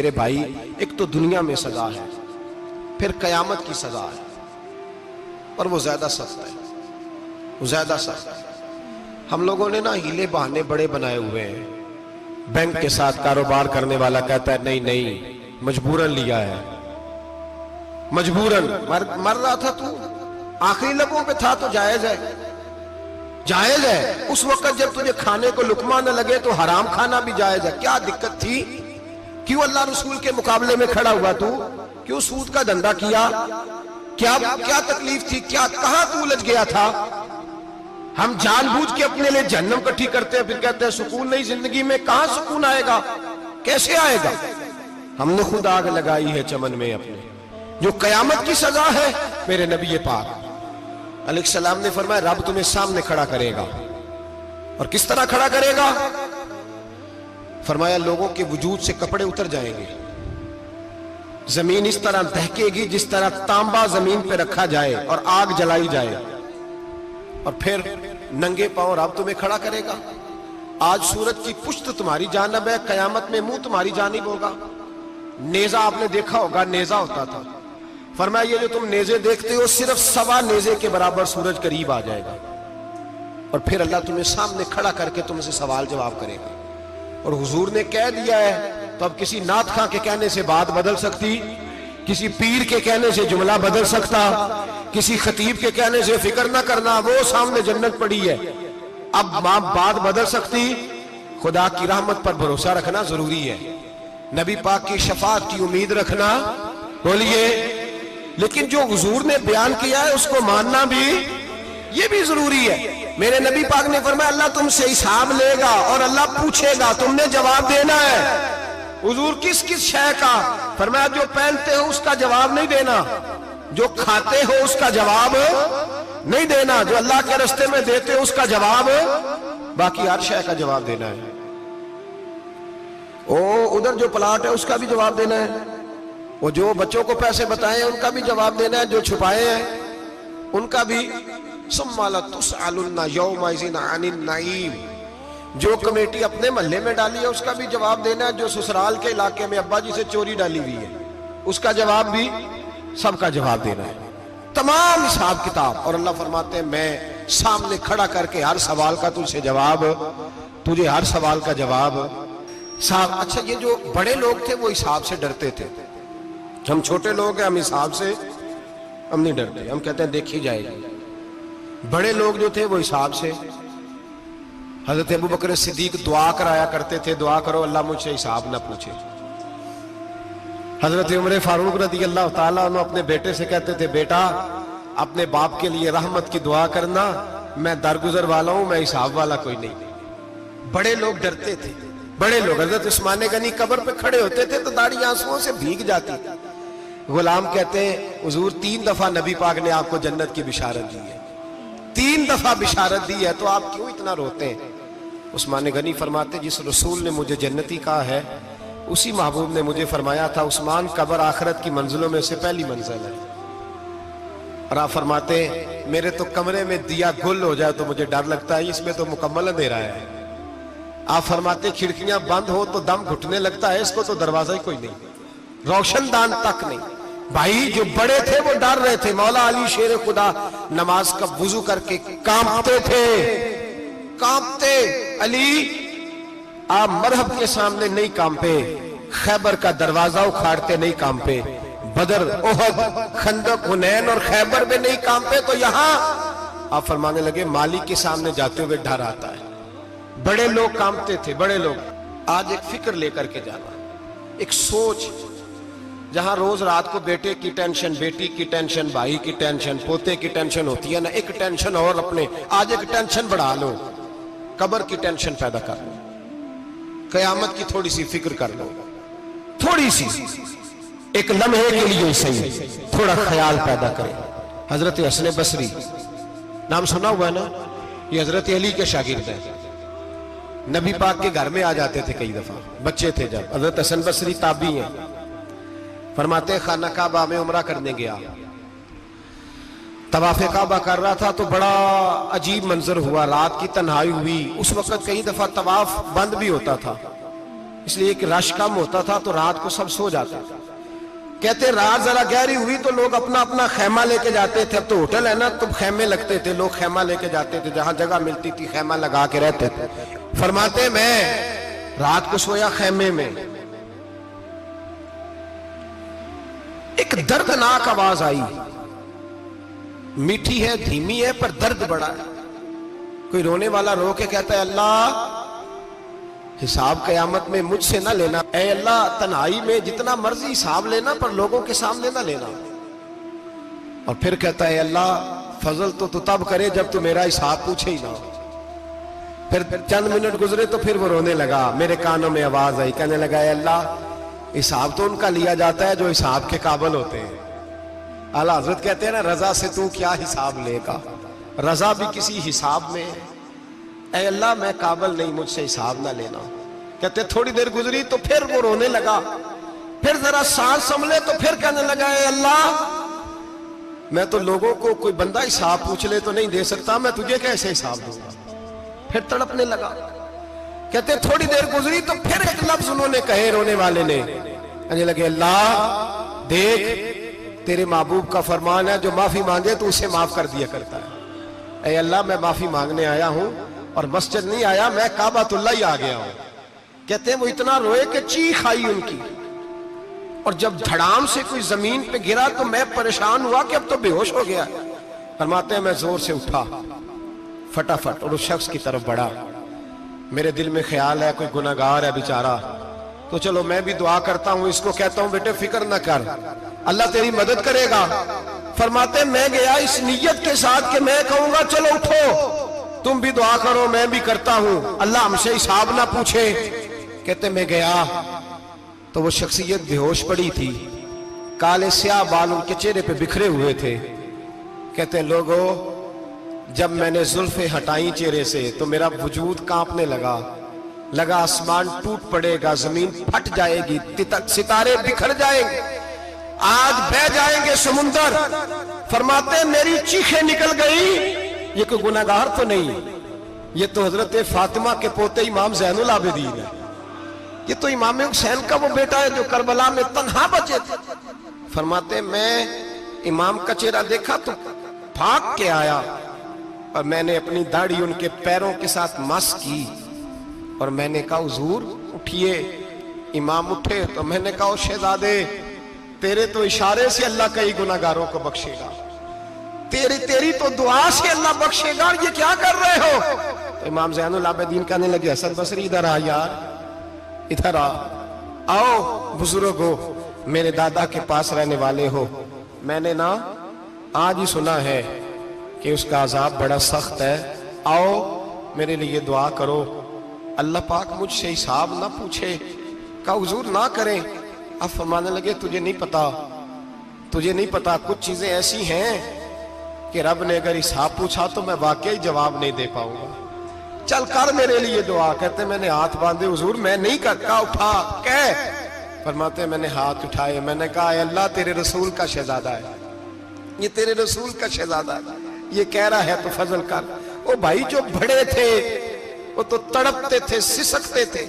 میرے بھائی ایک تو دنیا میں سزا ہے، پھر قیامت کی سزا ہے، اور وہ زیادہ سخت ہے، وہ زیادہ سخت ہے۔ ہم لوگوں نے نا ہیلے بہانے بڑے بنائے ہوئے ہیں۔ بینک کے ساتھ کاروبار کرنے والا کہتا ہے نہیں نہیں مجبوراً لیا ہے، مجبوراً مر رہا تھا تو، آخری لبوں پہ تھا تو جائز ہے، جائز ہے۔ اس وقت جب تجھے کھانے کو لقمہ نہ لگے تو حرام کھانا بھی جائز ہے، کیا دقت تھی؟ کیوں اللہ رسول کے مقابلے میں کھڑا ہوا تو؟ کیوں سود کا دھندا کیا؟ کیا تکلیف تھی؟ کہاں تو الجھ گیا تھا؟ ہم جان بوجھ کے اپنے لئے جہنم کٹھی کرتے ہیں، پھر کہتے ہیں سکون نہیں زندگی میں۔ کہاں سکون آئے گا؟ کیسے آئے گا؟ ہم نے خود آگ لگائی ہے چمن میں اپنے۔ جو قیامت کی سزا ہے، میرے نبی پاک علیہ السلام نے فرمایا رب تمہیں سامنے کھڑا کرے گا۔ اور کس طرح کھڑا کرے گا؟ فرمایا لوگوں کے وجود سے کپڑے اتر جائیں گے، زمین اس طرح دہکے گی جس طرح تانبا زمین پہ رکھا جائے اور آگ جلائی جائے، اور پھر ننگے پاؤں رب تمہیں کھڑا کرے گا۔ آج سورج کی پشت تمہاری جانب ہے، قیامت میں منہ تمہاری جانب ہوگا۔ نیزہ آپ نے دیکھا ہوگا، نیزہ ہوتا تھا، فرمایا یہ جو تم نیزے دیکھتے ہو صرف 1.25 نیزے کے برابر سورج قریب آ جائے گا، اور پھر اللہ تمہیں سامنے کھڑا کر کے تم سے سوال جواب کرے گا۔ اور حضور نے کہہ دیا ہے تو اب کسی نعت خواں کے کہنے سے بات بدل سکتی، کسی پیر کے کہنے سے جملہ بدل سکتا، کسی خطیب کے کہنے سے فکر نہ کرنا وہ سامنے جنت پڑی ہے، اب بات بدل سکتی؟ خدا کی رحمت پر بھروسہ رکھنا ضروری ہے، نبی پاک کی شفاعت کی امید رکھنا، بولیے، لیکن جو حضور نے بیان کیا ہے اس کو ماننا بھی یہ بھی ضروری ہے۔ میرے نبی پاک نے فرمایا اللہ تم سے حساب لے گا اور اللہ پوچھے گا، تم نے جواب دینا ہے۔ حضور کس کس شے کا؟ فرمایا جو پہنتے ہو اس کا جواب نہیں دینا، جو کھاتے ہو اس کا جواب نہیں دینا، جو اللہ کے راستے میں دیتے ہو اس کا جواب، باقی ہر شے کا جواب دینا ہے۔ ادھر جو پلاٹ ہے اس کا بھی جواب دینا ہے، وہ جو بچوں کو پیسے بتائے ہیں ان کا بھی جواب دینا ہے، جو چھپائے ہیں ان کا بھی۔ ثم لتسألن یومئذ عن النعیم، جو کمیٹی اپنے محلے میں ڈالی ہے اس کا بھی جواب دینا ہے، جو سسرال کے علاقے میں ابا جی سے چوری ڈالی ہوئی ہے اس کا جواب بھی، سب کا جواب دینا ہے، تمام حساب کتاب۔ اور اللہ فرماتے ہیں میں سامنے کھڑا کر کے ہر سوال کا تجھ سے جواب، تجھے ہر سوال کا جواب صاحب۔ اچھا یہ جو بڑے لوگ تھے وہ حساب سے ڈرتے تھے، ہم چھوٹے لوگ ہیں ہم حساب سے ہم نہیں ڈرتے، ہم کہتے ہیں دیکھی جائے گی۔ بڑے لوگ جو تھے وہ حساب سے، حضرت ابو بکر صدیق دعا کرایا کرتے تھے، دعا کرو اللہ مجھ سے حساب نہ پوچھے۔ حضرت عمر فاروق رضی اللہ تعالیٰ عنہ اپنے بیٹے سے کہتے تھے بیٹا اپنے باپ کے لیے رحمت کی دعا کرنا، میں درگزر والا ہوں، میں حساب والا کوئی نہیں۔ بڑے لوگ ڈرتے تھے، بڑے لوگ۔ حضرت عثمان غنی قبر پہ کھڑے ہوتے تھے تو داڑھی آنسوؤں سے بھیگ جاتی تھی۔ غلام کہتے ہیں حضور 3 دفعہ نبی پاک نے آپ کو جنت کی بشارت دی ہے، 3 دفعہ بشارت دی ہے، تو آپ کیوں اتنا روتے ہیں؟ عثمان غنی فرماتے جس رسول نے مجھے جنتی کہا ہے اسی محبوب نے مجھے فرمایا تھا عثمان قبر آخرت کی منزلوں میں سے پہلی منزل ہے۔ اور آپ فرماتے میرے تو کمرے میں دیا گل ہو جائے تو مجھے ڈر لگتا ہے، اس میں تو مکمل اندھیرا ہے۔ آپ فرماتے کھڑکیاں بند ہو تو دم گھٹنے لگتا ہے، اس کو تو دروازہ ہی کوئی نہیں، روشن دان تک نہیں۔ بھائی جو بڑے تھے وہ ڈر رہے تھے۔ مولا علی شیر خدا نماز کا وضو کر کے کانپتے تھے، کانپتے۔ علی آپ مرحب کے سامنے نہیں کانپے، خیبر کا دروازہ اکھاڑتے نہیں کانپے، بدر احد خندق حنین اور خیبر میں نہیں کانپے، تو یہاں آپ فرمانے لگے مالک کے سامنے جاتے ہوئے ڈر آتا ہے۔ بڑے لوگ کانپتے تھے، بڑے لوگ۔ آج ایک فکر لے کر کے جانا، ایک سوچ، جہاں روز رات کو بیٹے کی ٹینشن، بیٹی کی ٹینشن، بھائی کی ٹینشن، پوتے کی ٹینشن ہوتی ہے نا، ایک ٹینشن اور اپنے آج ایک ٹینشن بڑھا لو، قبر کی ٹینشن پیدا کر لو، قیامت کی تھوڑی سی فکر کر لو، تھوڑی سی، ایک لمحے کے لیے صحیح تھوڑا خیال پیدا کرے۔ حضرت حسن بصری نام سنا ہوا ہے نا، یہ حضرت علی کے شاگرد ہیں، نبی پاک کے گھر میں آ جاتے تھے کئی دفعہ، بچے تھے جب۔ حضرت حسن بصری تابعی ہیں، فرماتے خانہ کعبہ میں عمرہ کرنے گیا، طواف کعبہ کر رہا تھا تو بڑا عجیب منظر ہوا، رات کی تنہائی ہوئی، اس وقت کئی دفعہ طواف بند بھی ہوتا تھا، اس لیے کہ رش کم ہوتا تھا تو رات کو سب سو جاتے تھے. کہتے رات ذرا گہری ہوئی تو لوگ اپنا اپنا خیمہ لے کے جاتے تھے. اب تو ہوٹل ہے نا تو خیمے لگتے تھے, لوگ خیمہ لے کے جاتے تھے, جہاں جگہ ملتی تھی خیمہ لگا کے رہتے تھے. فرماتے میں رات کو سویا خیمے میں, ایک دردناک آواز آئی, میٹھی ہے دھیمی ہے پر درد بڑا ہے. کوئی رونے والا رو کے کہتا ہے اللہ حساب قیامت میں مجھ سے نہ لینا, اے اللہ تنہائی میں جتنا مرضی حساب لینا پر لوگوں کے سامنے نہ لینا. اور پھر کہتا ہے اللہ فضل تو تب کرے جب تو میرا حساب پوچھے ہی نہ. پھر چند منٹ گزرے تو پھر وہ رونے لگا. میرے کانوں میں آواز آئی, کہنے لگا اے اللہ حساب تو ان کا لیا جاتا ہے جو حساب کے قابل ہوتے ہیں. اعلیٰ حضرت کہتے ہیں نا رضا سے تو کیا حساب لے گا, رضا بھی کسی حساب میں ہے. اے اللہ میں قابل نہیں, مجھ سے حساب نہ لینا. کہتے تھوڑی دیر گزری تو پھر وہ رونے لگا. پھر ذرا سانس سنبھلے تو پھر کہنے لگا اے اللہ میں تو لوگوں کو کوئی بندہ حساب پوچھ لے تو نہیں دے سکتا, میں تجھے کیسے حساب دوں گا. پھر تڑپنے لگا. کہتے تھوڑی دیر گزری تو پھر ایک لفظ انہوں نے کہے رونے والے نے, کہنے لگے اللہ دیکھ تیرے محبوب کا فرمان ہے جو معافی مانگے تو اسے معاف کر دیا کرتا ہے. اے اللہ میں معافی مانگنے آیا ہوں اور مسجد نہیں آیا, میں کعبۃ اللہ ہی آ گیا ہوں. کہتے ہیں وہ اتنا روئے کہ چیخ آئی ان کی, اور جب دھڑام سے کوئی زمین پہ گرا تو میں پریشان ہوا کہ اب تو بے ہوش ہو گیا. فرماتے ہیں میں زور سے اٹھا فٹافٹ اور اس شخص کی طرف بڑھا. میرے دل میں خیال ہے کوئی گناہگار ہے بیچارہ, تو چلو میں بھی دعا کرتا ہوں, اس کو کہتا ہوں بیٹے فکر نہ کر اللہ تیری مدد کرے گا. فرماتے ہیں میں گیا اس نیت کے ساتھ کہ میں کہوں گا چلو اٹھو تم بھی دعا کرو میں بھی کرتا ہوں, اللہ ہم سے حساب نہ پوچھے. کہتے میں گیا تو وہ شخصیت بے ہوش پڑی تھی, کالے سیاہ بال ان کے چہرے پہ بکھرے ہوئے تھے. کہتے ہیں لوگو جب میں نے زلفیں ہٹائیں چہرے سے تو میرا وجود کانپنے لگا آسمان ٹوٹ پڑے گا, زمین پھٹ جائے گی, ستارے بکھر جائیں گے, آج بہ جائیں گے سمندر. فرماتے ہیں میری چیخیں نکل گئی. یہ کوئی گناہگار تو نہیں, یہ تو حضرت فاطمہ کے پوتے امام زین العابدین ہے, یہ تو امام حسین کا وہ بیٹا ہے جو کربلا میں تنہا بچے تھے. فرماتے ہیں میں امام کا چہرہ دیکھا تو بھاگ کے آیا اور میں نے اپنی داڑھی ان کے پیروں کے ساتھ مس کی اور میں نے کہا حضور اٹھئے. امام اٹھے تو میں نے کہا شہزادے تیرے تو اشارے سے اللہ کئی گناہگاروں کو بخشے گا, تیری تو دعا سے اللہ بخشے گا, یہ کیا کر رہے ہو. تو امام زین العابدین کہنے لگے حسن بصری ادھر آ یار, ادھر آؤ بزرگو, میرے دادا کے پاس رہنے والے ہو. میں نے نا آج ہی سنا ہے کہ اس کا عذاب بڑا سخت ہے, آؤ میرے لیے دعا کرو, اللہ پاک مجھ سے حساب نہ پوچھے. کہا حضور نہ کریں. اب فرمانے لگے تجھے نہیں پتا کچھ چیزیں ایسی ہیں کہ رب نے اگر حساب پوچھا تو میں واقعی جواب نہیں دے پاؤں گا, چل کر میرے لیے دعا. کہتے میں نے ہاتھ باندھے حضور میں نہیں کرتا, اٹھا کہہ. فرماتے میں نے ہاتھ اٹھائے, میں نے کہا اے اللہ تیرے رسول کا شہزادہ ہے, یہ تیرے رسول کا شہزادہ ہے, یہ کہہ رہا ہے تو فضل کر. وہ بھائی جو بڑے تھے وہ تو تڑپتے تھے, سسکتے تھے.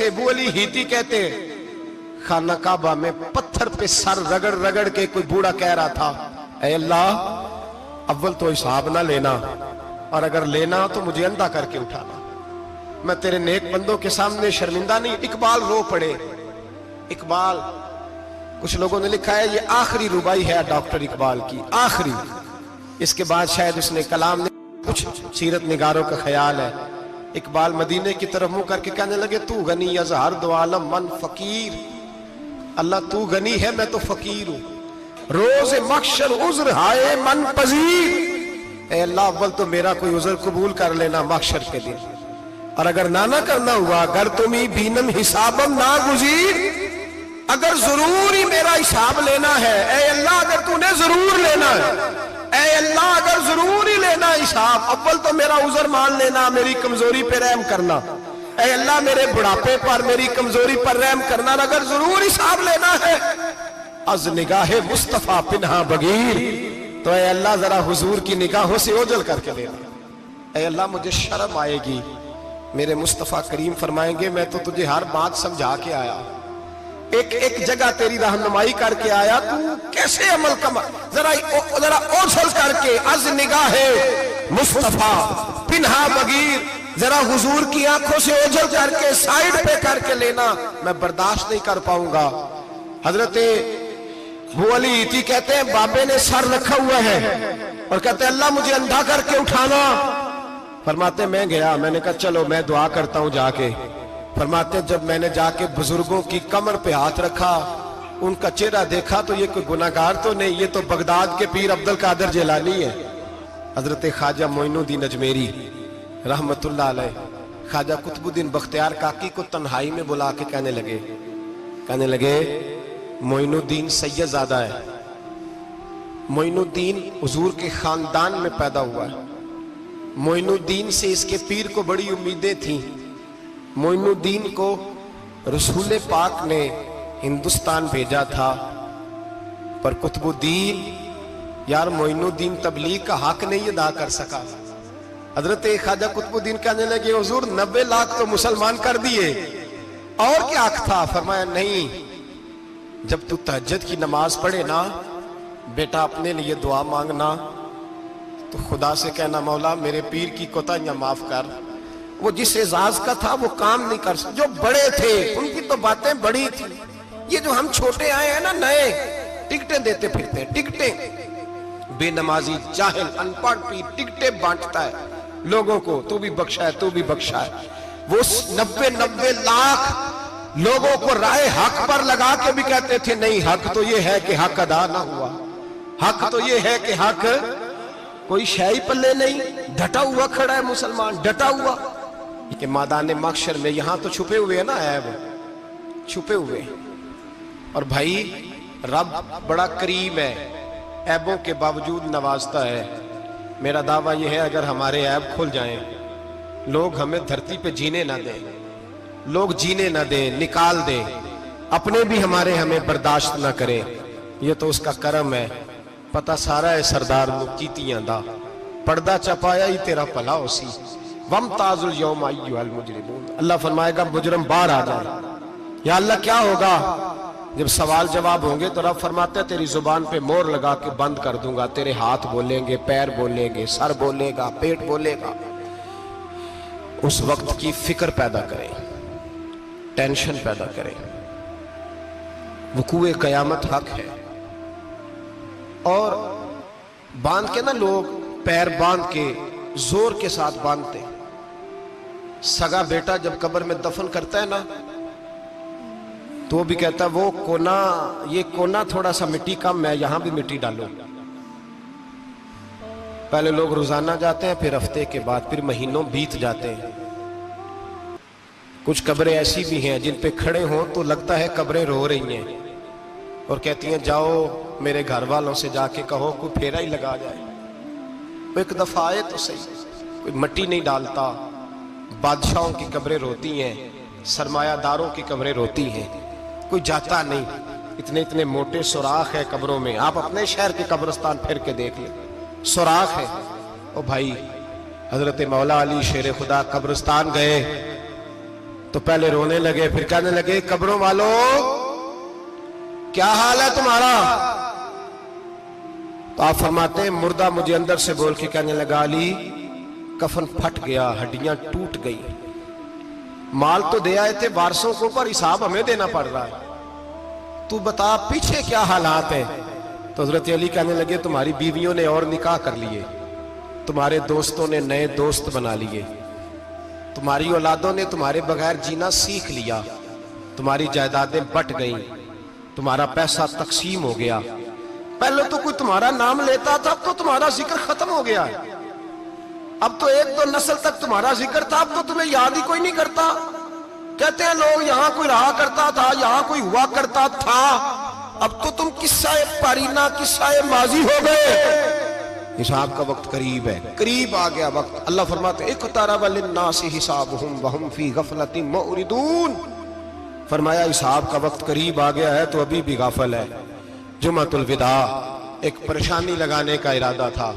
ابو علی ہیتی کہتے خانہ کعبہ میں پتھر پہ سر رگڑ رگڑ کے کوئی بوڑھا کہہ رہا تھا اے اللہ اول تو حساب نہ لینا, اور اگر لینا تو مجھے اندھا کر کے اٹھانا, میں تیرے نیک بندوں کے سامنے شرمندہ نہیں. اقبال رو پڑے. اقبال کچھ لوگوں نے لکھا ہے یہ آخری ربائی ہے ڈاکٹر اقبال کی, آخری. اس کے بعد شاید اس نے کلام نے, کچھ سیرت نگاروں کا خیال ہے. اقبال مدینے کی طرف منہ کر کے کہنے لگے تو غنی از ہر دو عالم من فقیر, اللہ تو غنی ہے میں تو فقیر ہوں. روز محشر عذر ہائے من پذیر, اے اللہ اول تو میرا کوئی عذر قبول کر لینا محشر کے دن, اور اگر نہ کرنا ہوا اگر تمہیں بینم حسابم نہ گزیر, اگر ضرور ہی میرا حساب لینا ہے اے اللہ, اگر تو نے ضرور لینا ہے اے اللہ, اگر ضرور ہی لینا حساب, اول تو میرا عذر مان لینا, میری کمزوری پہ رحم کرنا اے اللہ, میرے بڑھاپے پر میری کمزوری پر رحم کرنا, اور اگر ضرور حساب لینا ہے از نگاہ مصطفیٰ پنہا بغیر, تو اے اللہ ذرا حضور کی نگاہوں سے اوجل کر کے لینا. اے اللہ مجھے شرم آئے گی میرے مصطفیٰ کریم فرمائیں گے میں تو تجھے ہر بات سمجھا کے آیا, ایک ایک جگہ تیری رہنمائی کر کے آیا, تو کیسے عمل کما, ذرا اوچھل کر کے از نگاہ مصطفیٰ پنہا بغیر, ذرا حضور کی آنکھوں سے اوجھل کر کے سائیڈ پہ کر کے لینا, میں برداشت نہیں کر پاؤں گا. حضرت ابو علی ایتی کہتے ہیں بابے نے سر رکھا ہوا ہے اور کہتے ہیں اللہ مجھے اندھا کر کے اٹھانا. فرماتے میں گیا, میں نے کہا چلو میں دعا کرتا ہوں جا کے. فرماتے جب میں نے جا کے بزرگوں کی کمر پہ ہاتھ رکھا, ان کا چہرہ دیکھا تو یہ کوئی گناہگار تو نہیں, یہ تو بغداد کے پیر عبد القادر جیلانی ہے. حضرت خواجہ معین الدین اجمیری رحمت اللہ علیہ خواجہ قطب الدین بختیار کاکی کو تنہائی میں بلا کے کہنے لگے معین الدین سید زادہ ہے, معین الدین حضور کے خاندان میں پیدا ہوا ہے, معین الدین سے اس کے پیر کو بڑی امیدیں تھیں. معین الدین کو رسول پاک نے ہندوستان بھیجا تھا, پر قطب الدین یار معین الدین تبلیغ کا حق نہیں ادا کر سکا. حضرت خواجہ قطب الدین کہنے لگے حضور 90 لاکھ تو مسلمان کر دیے, اور کیا حق تھا؟ فرمایا نہیں, جب تو تہجد کی نماز پڑھے نا بیٹا اپنے لیے دعا مانگنا تو خدا سے کہنا مولا میرے پیر کی کوتاہیاں معاف کر. وہ جس اعزاز کا تھا وہ کام نہیں کر سکتا, جو بڑے تھے ان کی تو باتیں بڑی تھی. یہ جو ہم چھوٹے آئے ہیں نا نئے, ٹکٹیں دیتے پھرتے ہیں, ٹکٹیں, بے نمازی جاہل ان پڑھ پیر ٹکٹیں بانٹتا ہے لوگوں کو, تو بھی بخشا ہے تو بھی بخشا ہے. وہ 90 لاکھ لوگوں کو رائے حق پر لگا کے بھی کہتے تھے نہیں حق تو یہ ہے کہ حق ادا نہ ہوا, حق تو یہ ہے کہ حق, کوئی شے پلے نہیں, ڈٹا ہوا کھڑا ہے مسلمان, ڈٹا ہوا. کہ میدان محشر میں یہاں تو چھپے ہوئے ہیں نا عیب, چھپے ہوئے, اور بھائی رب بڑا کریم ہے, عیبوں کے باوجود نوازتا ہے. میرا دعویٰ یہ ہے اگر ہمارے عیب کھل جائیں, لوگ ہمیں دھرتی پہ جینے نہ دیں, لوگ جینے نہ دیں, نکال دیں, اپنے بھی ہمیں برداشت نہ کریں, یہ تو اس کا کرم ہے. پتہ سارا ہے سردار مکیتیاں دا, پردہ چپایا ہی تیرا پلا ہو سی, وَامْتَازُ الْيَوْمَ أَيُّهَا الْمُجْرِمُونَ. اللہ فرمائے گا مجرم باہر آ جائے. یا اللہ کیا ہوگا جب سوال جواب ہوں گے؟ تو رب فرماتے ہیں تیری زبان پہ مور لگا کے بند کر دوں گا, تیرے ہاتھ بولیں گے, پیر بولیں گے, سر بولے گا, پیٹ بولے گا. اس وقت کی فکر پیدا کریں, ٹینشن پیدا کریں. وقوع قیامت حق ہے, اور باندھ کے نا لوگ پیر باندھ کے زور کے ساتھ باندھتے. سگا بیٹا جب قبر میں دفن کرتا ہے نا تو وہ بھی کہتا ہے وہ کونا, یہ کونا تھوڑا سا مٹی کم ہے, یہاں بھی مٹی ڈالو. پہلے لوگ روزانہ جاتے ہیں, پھر ہفتے کے بعد, پھر مہینوں بیت جاتے ہیں. کچھ قبریں ایسی بھی ہیں جن پہ کھڑے ہوں تو لگتا ہے قبریں رو رہی ہیں, اور کہتی ہیں جاؤ میرے گھر والوں سے جا کے کہو کوئی پھیرا ہی لگا جائے. وہ ایک دفعہ آئے تو صحیح, کوئی مٹی نہیں ڈالتا. بادشاہوں کی قبریں روتی ہیں, سرمایہ داروں کی قبریں روتی ہیں, کوئی جاتا نہیں. اتنے موٹے سوراخ ہے قبروں میں, آپ اپنے شہر کے قبرستان پھر کے دیکھ لیں, سوراخ ہے. او بھائی حضرت مولا علی شیر خدا قبرستان گئے تو پہلے رونے لگے, پھر کہنے لگے قبروں والوں کیا حال ہے تمہارا؟ تو آپ فرماتے ہیں مردہ مجھے اندر سے بول کے کہنے لگا علی کفن پھٹ گیا, ہڈیاں ٹوٹ گئی, مال تو دے آئے تھے وارثوں کو پر حساب ہمیں دینا پڑ رہا ہے, تو بتا پیچھے کیا حالات ہیں؟ تو حضرت علی کہنے لگے تمہاری بیویوں نے اور نکاح کر لیے, تمہارے دوستوں نے نئے دوست بنا لیے, تمہاری اولادوں نے تمہارے بغیر جینا سیکھ لیا, تمہاری جائیدادیں بٹ گئیں, تمہارا پیسہ تقسیم ہو گیا. پہلے تو کوئی تمہارا نام لیتا تھا, اب تو تمہارا ذکر ختم ہو گیا ہے. اب تو ایک دو نسل تک تمہارا ذکر تھا, اب تو تمہیں یاد ہی کوئی نہیں کرتا. کہتے ہیں لوگ یہاں کوئی رہا کرتا تھا, یہاں کوئی ہوا کرتا تھا, اب تو تم قصہ پارینہ قصہ ماضی ہو گئے. حساب کا وقت قریب ہے, قریب آ گیا وقت. اللہ فرماتے اقترب للناس حسابهم وهم فی غفلۃ معرضون. فرمایا حساب کا وقت قریب آ گیا ہے تو ابھی بھی غافل ہے. جمعۃ الوداع ایک پریشانی لگانے کا ارادہ تھا,